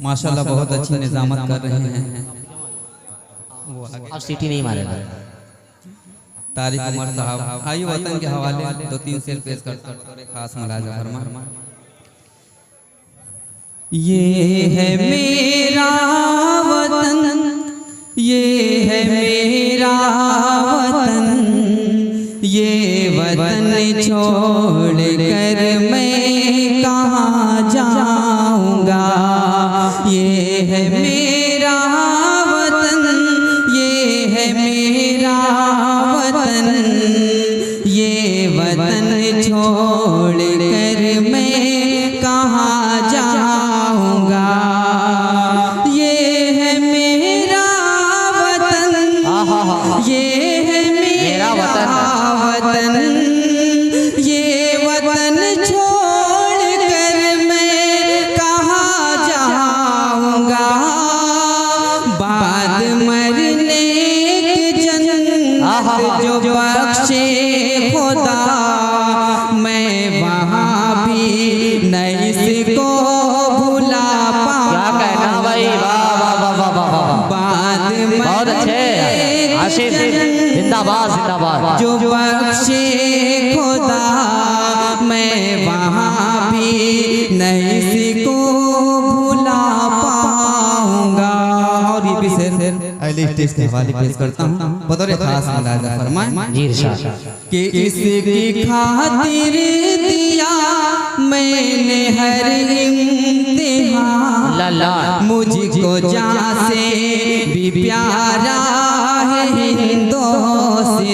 माशाल्लाह बहुत अच्छी निजामत कर रहे हैं। अब सीटी नहीं मारेगा। तारिक उमर साहब आयु वतन के हवाले 2-3 शेर पेश करते हैं, खास मुलाजा फरमा। ये है मेरा वतन, ये है मेरा वतन, ये वतन छोड़ कर मैं कहाँ जाऊँगा। ये है मेरा वतन, ये है मेरा वतन, ये वतन छोड़ कर मैं कहाँ जाऊँगा। ये है मेरा वतन, ये है मेरा वतन, ये वतन छोड़ कर मैं कहाँ जाऊँगा। बाद मरने के जन्नत जो बख्शे खुदा, मैं वहाँ भी नहीं इसको भुला पाऊँगा। क्या कहना भाई, वाह वाह वाह वाह वाह वाह, बाद बहुत अच्छे। आशीष जिंदाबाद जिंदाबाद। जो बख्शे खुदा, मैं वहाँ भी नहीं इसको भुला पाऊँगा। और ये भी शेर अगले स्टेज के हवाले पेश करता हूँ, बतौर खास मुलाजा फरमाएं जी इरशाद। कि इसकी खातिर दिया मैंने हर इम्तिहान, लल्ला मुझको जान से भी प्यारा है हिंदुस्तान।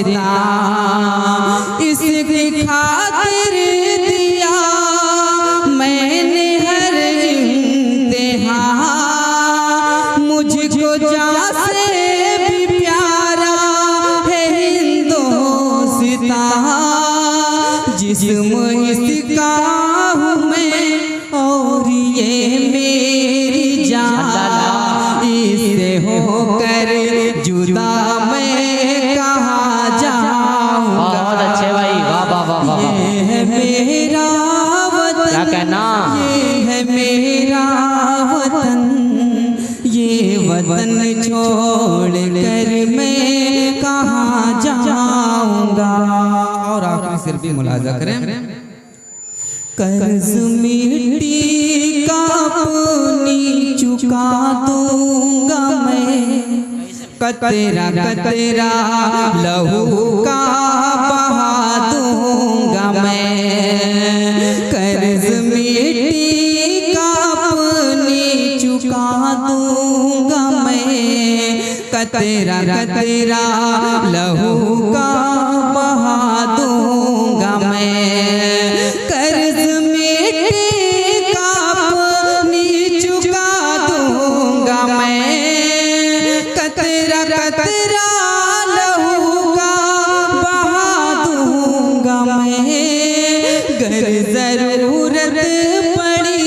इसकी खातिर दिया मैंने हर इम्तिहान, मुझको जान से भी प्यारा है हिंदुस्तान। जिस्म इसका हूँ मैं और ये मेरी जान, इससे होकर जुदा मैं कहाँ जाऊँगा। बहुत अच्छे भाई, वाह वाह वाह वाह। ये है मेरा वतन, क्या कहना, ये है मेरा वतन, ये वतन छोड़ कर मैं कहाँ जाऊँगा। और आखिरी सिर भी मुलाजा करें। कर्ज मिट्टी का अपनी चुका दूंगा मैं, कतरा कतरा लहू का बहा दूंगा मैं। कर्ज मिट्टी का अपनी चुका दूंगा मैं, कतरा कतरा लहू का बहा दूंगा मैं। कर्ज मिट्टी का अपनी चुका दूंगा मैं, कतरा कतरा लहू का बहा दूंगा मैं। गर जरूरत पड़ी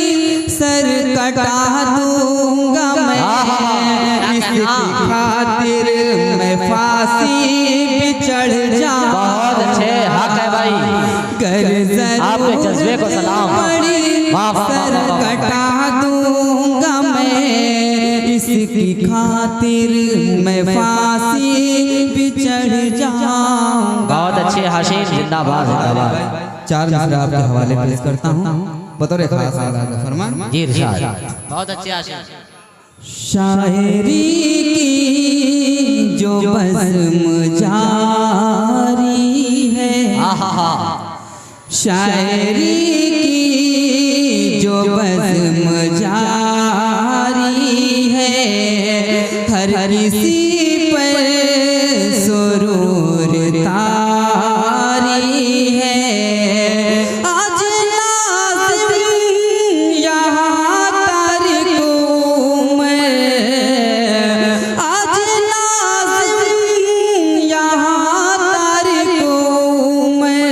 सर कटा दूंगा मैं, इसकी खातिर मैं फांसी पे चढ़ जाऊं। बहुत अच्छे, हक है भाई। गर आपके जज्बे को सलाम। पड़ी वाह वाह सर वाह वाह। कटा दूंगा मैं, इसकी खातिर मैं फांसी पे चढ़ जाऊं। बहुत अच्छे हाशिम, जिंदाबाद जिंदाबाद। 4 मिसरा आपके हवाले पेश करता हूँ, बतौर खास मुलाजा फरमान जी इरशाद। बहुत अच्छे हाशिम। शायरी की जो बज़्म जारी है, शायरी की जो बज़्म जारी है, हर किसी पर सुरूर तारी है। आज नाज़िम यहाँ तारिक मैं, आज नाज़िम यहाँ तारिक मैं,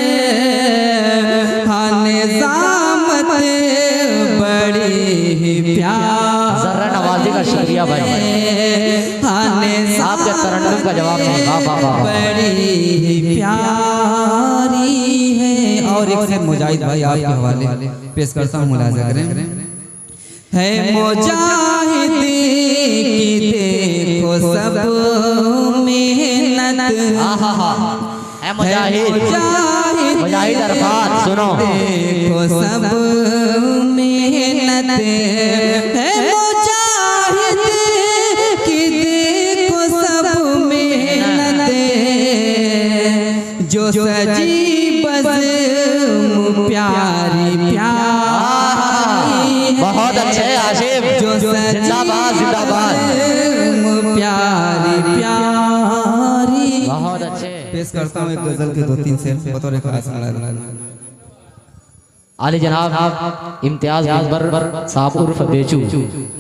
हाँ निज़ामत बड़ी ही प्यार। जर्रा नवाजी का शुक्रिया भाई, आपके तरन्नुम का जवाब नहीं। वाह वाह वाह। बड़ी ही प्यारी है। और एक से मुजाहिद भाई आपके हवाले पेश करता हूँ, मुलाजा करें। है मुजाहिद है मुजाहिद मुजाहिद अरफात सुनो देखो सब मेहनत है मुजाहिद की, देखो सब मेहनत जो सजी बज़्म प्यारी प्यारी। बहुत अच्छे आशिफ जो जिंदाबाद जिंदाबाद प्यारी प्यारी। बहुत अच्छे। पेश करता हूँ एक गजल के 2-3 शेर बतौर खास। आली जनाब इम्तियाज मुजबर साहब उर्फ बेचू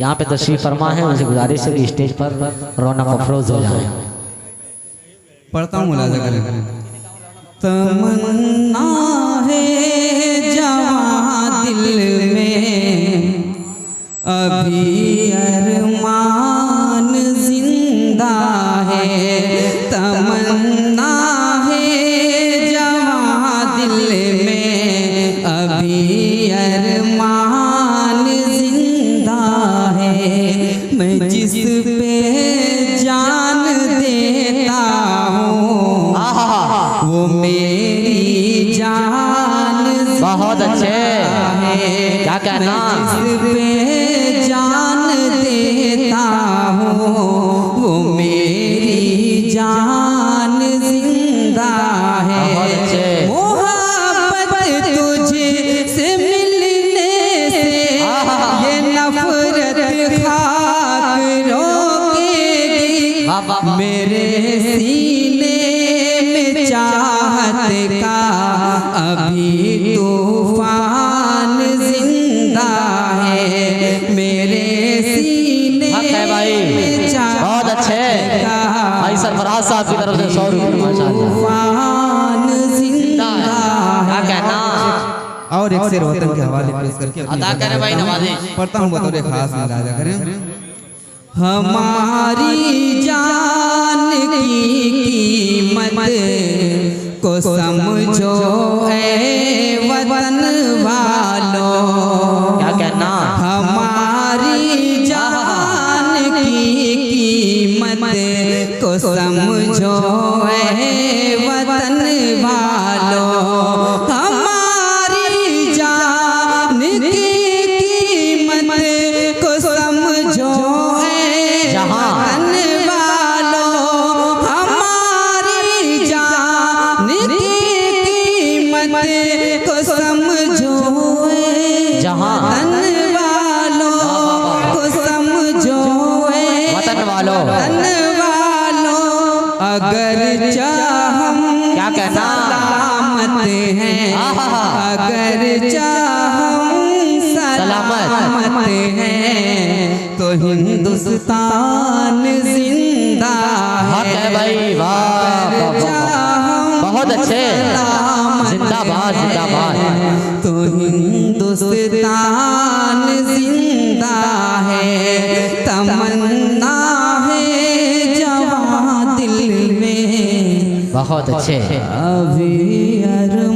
यहाँ पे तशरीफ फरमा है, उनसे गुजारिश है कि स्टेज पर रौनक अफरोज हो जाए। पढ़ता हूँ मुलाजा करें। तमन्ना है जवां दिल में, अभी अरमान जिंदा है। तमन्ना है जवां दिल में, अभी अरमान जिंदा है। मैं जिस पे जान देता हूँ वो मेरी जान बहुत अच्छे। क्या कहना? जिस पे जान देता हूँ वो मेरी जान जिंदा है। बहुत अच्छे। मोहब्बत तुझे से मिलने से ये नफरत खाक रोकेगी। मेरे सीने में चाहत का अभी तूफान जिंदा है। मेरे सीने में चाहत बहुत अच्छे भाई सरफराज साहब की तरफ से 100 रुपये माशाअल्लाह। तूफान जिंदा क्या कहना? और एक शेर वतन के हवाले पेश करके अदा करें भाई नवाज़िश। पढ़ता हूँ बतौर खास मुलाजा करें। हमारी जान की कीमत को समझो ऐ वतन वालों। क्या कहना? हमारी जान की कीमत को समझो ऐ वतन वालों। हमारी जान की कीमत को समझो ऐ वतन वालों। हमारी जान की कीमत को समझो ऐ वतन वालों, को समझो ऐ वतन वालों। वतन वालों। अगर चाहम क्या कहना? सलामत हैं, अगर चाहम सलामत हैं तो हिंदुस्तान जिंदा हक है भाई। वाह बहुत अच्छे। जिंदाबाद जिंदाबाद। तो हिंदुस्तान जिंदा है। तमन्ना है जवां दिल में, बहुत अच्छे। अभी अरमान